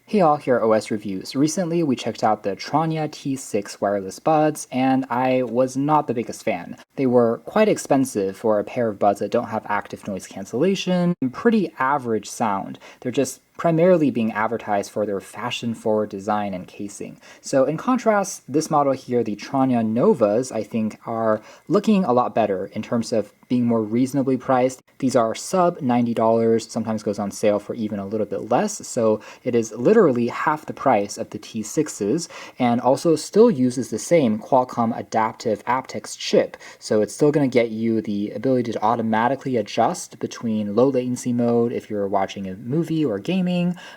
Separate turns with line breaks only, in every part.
Hey all, here at OS Reviews. Recently we checked out the Tranya T6 wireless buds, and I was not the biggest fan. They were quite expensive for a pair of buds that don't have active noise cancellation, and pretty average sound. They're just primarily being advertised for their fashion-forward design and casing. So in contrast, this model here, the Tranya Novas, I think are looking a lot better in terms of being more reasonably priced. These are sub $90, sometimes goes on sale for even a little bit less, so it is literally half the price of the T6s, and also still uses the same Qualcomm adaptive aptX chip, so it's still going to get you the ability to automatically adjust between low latency mode if you're watching a movie or gaming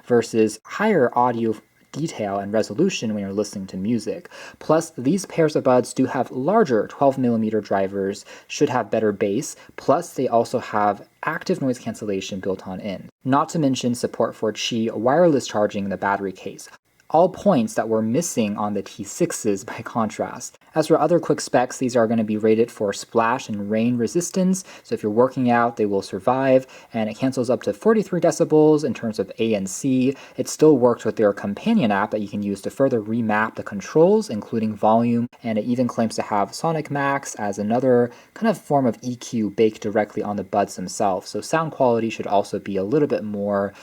versus higher audio detail and resolution when you're listening to music. Plus, these pairs of buds do have larger 12mm drivers, should have better bass, plus they also have active noise cancellation built on in. Not to mention support for Qi wireless charging in the battery case. All points that were missing on the T6s by contrast. As for other quick specs, these are going to be rated for splash and rain resistance, so if you're working out, they will survive, and it cancels up to 43 decibels in terms of ANC. It still works with their companion app that you can use to further remap the controls, including volume, and it even claims to have SonicMax as another kind of form of EQ baked directly on the buds themselves, so sound quality should also be a little bit more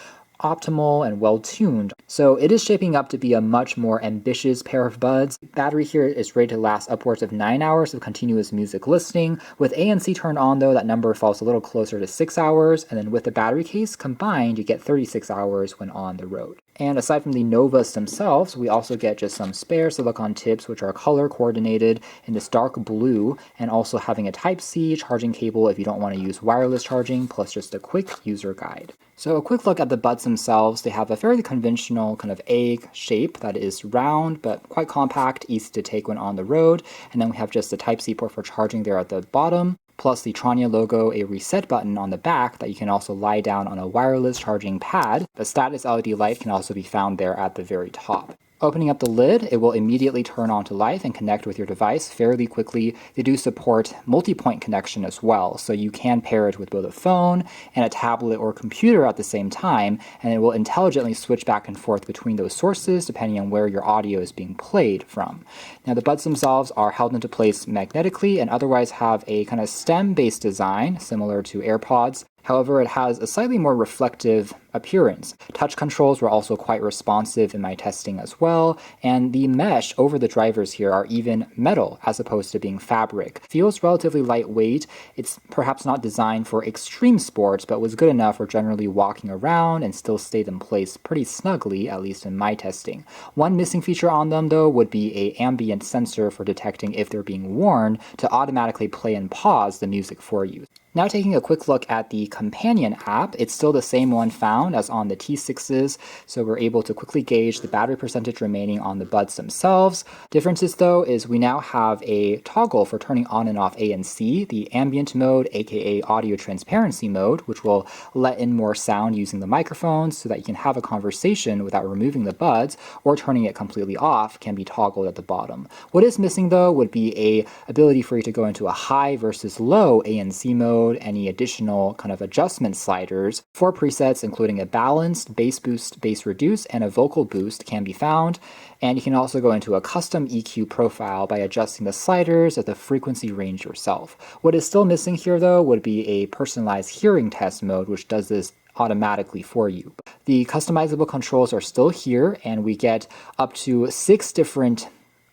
optimal and well-tuned. So it is shaping up to be a much more ambitious pair of buds. Battery here is rated to last upwards of 9 hours of continuous music listening. With ANC turned on though, that number falls a little closer to 6 hours, and then with the battery case combined, you get 36 hours when on the road. And aside from the Novas themselves, we also get just some spare silicone tips which are color coordinated in this dark blue, and also having a Type-C charging cable if you don't want to use wireless charging, plus just a quick user guide. So a quick look at the buds themselves. They have a fairly conventional kind of egg shape that is round but quite compact, easy to take when on the road. And then we have just the Type-C port for charging there at the bottom, plus the Tranya logo, a reset button on the back that you can also lie down on a wireless charging pad. The status LED light can also be found there at the very top. Opening up the lid, it will immediately turn on to life and connect with your device fairly quickly. They do support multi-point connection as well, so you can pair it with both a phone and a tablet or computer at the same time, and it will intelligently switch back and forth between those sources depending on where your audio is being played from. Now the buds themselves are held into place magnetically and otherwise have a kind of stem-based design similar to AirPods. However, it has a slightly more reflective appearance. Touch controls were also quite responsive in my testing as well, and the mesh over the drivers here are even metal as opposed to being fabric. Feels relatively lightweight. It's perhaps not designed for extreme sports, but was good enough for generally walking around and still stayed in place pretty snugly, at least in my testing. One missing feature on them though would be an ambient sensor for detecting if they're being worn to automatically play and pause the music for you. Now taking a quick look at the companion app, it's still the same one found as on the T6s, so we're able to quickly gauge the battery percentage remaining on the buds themselves. Differences though is we now have a toggle for turning on and off ANC, the ambient mode, aka audio transparency mode, which will let in more sound using the microphones so that you can have a conversation without removing the buds, or turning it completely off can be toggled at the bottom. What is missing though would be a ability for you to go into a high versus low ANC mode, any additional kind of adjustment sliders. 4 presets including a balanced, bass boost, bass reduce, and a vocal boost can be found. And you can also go into a custom EQ profile by adjusting the sliders at the frequency range yourself. What is still missing here though would be a personalized hearing test mode, which does this automatically for you. The customizable controls are still here, and we get up to 6 different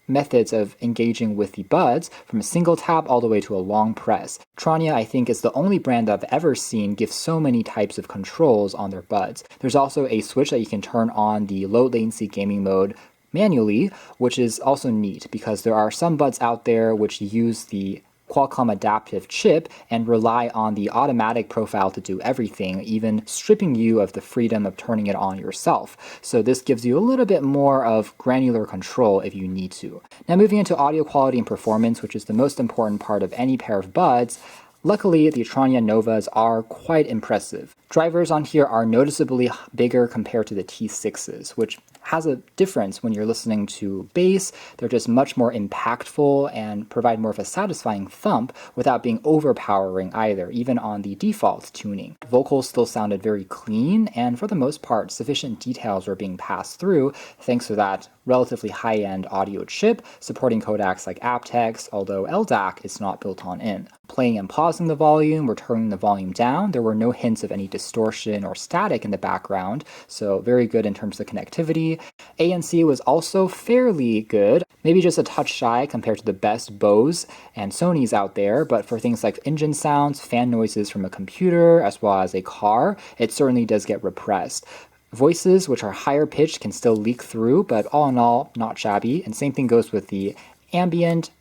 methods of engaging with the buds, from a single tap all the way to a long press. Tranya, I think, is the only brand that I've ever seen give so many types of controls on their buds. There's also a switch that you can turn on the low latency gaming mode manually, which is also neat because there are some buds out there which use the Qualcomm adaptive chip and rely on the automatic profile to do everything, even stripping you of the freedom of turning it on yourself. So this gives you a little bit more of granular control if you need to. Now moving into audio quality and performance, which is the most important part of any pair of buds, Luckily, the Tranya Novas are quite impressive. Drivers on here are noticeably bigger compared to the T6s, which has a difference when you're listening to bass. They're just much more impactful and provide more of a satisfying thump without being overpowering either, even on the default tuning. Vocals still sounded very clean, and for the most part, sufficient details were being passed through thanks to that relatively high-end audio chip supporting codecs like aptX, although LDAC is not built on in. Playing and pausing the volume or turning the volume down, there were no hints of any distortion or static in the background, so very good in terms of connectivity. ANC was also fairly good, maybe just a touch shy compared to the best Bose and Sonys out there, but for things like engine sounds, fan noises from a computer, as well as a car, it certainly does get repressed. Voices, which are higher pitched, can still leak through, but all in all, not shabby. And same thing goes with the ambient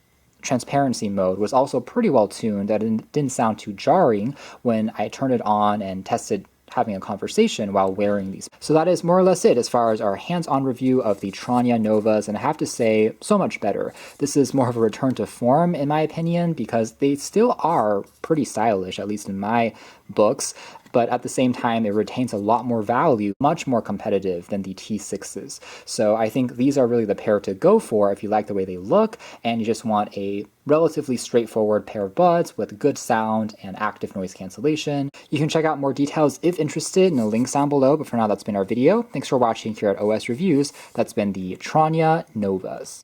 transparency mode, was also pretty well tuned, that it didn't sound too jarring when I turned it on and tested having a conversation while wearing these. So that is more or less it as far as our hands-on review of the Tranya Novas, and I have to say, so much better. This is more of a return to form in my opinion, because they still are pretty stylish, at least in my books, but at the same time, it retains a lot more value, much more competitive than the T6s. So I think these are really the pair to go for if you like the way they look and you just want a relatively straightforward pair of buds with good sound and active noise cancellation. You can check out more details if interested in the links down below, but for now that's been our video. Thanks for watching here at OS Reviews. That's been the Tranya Novas.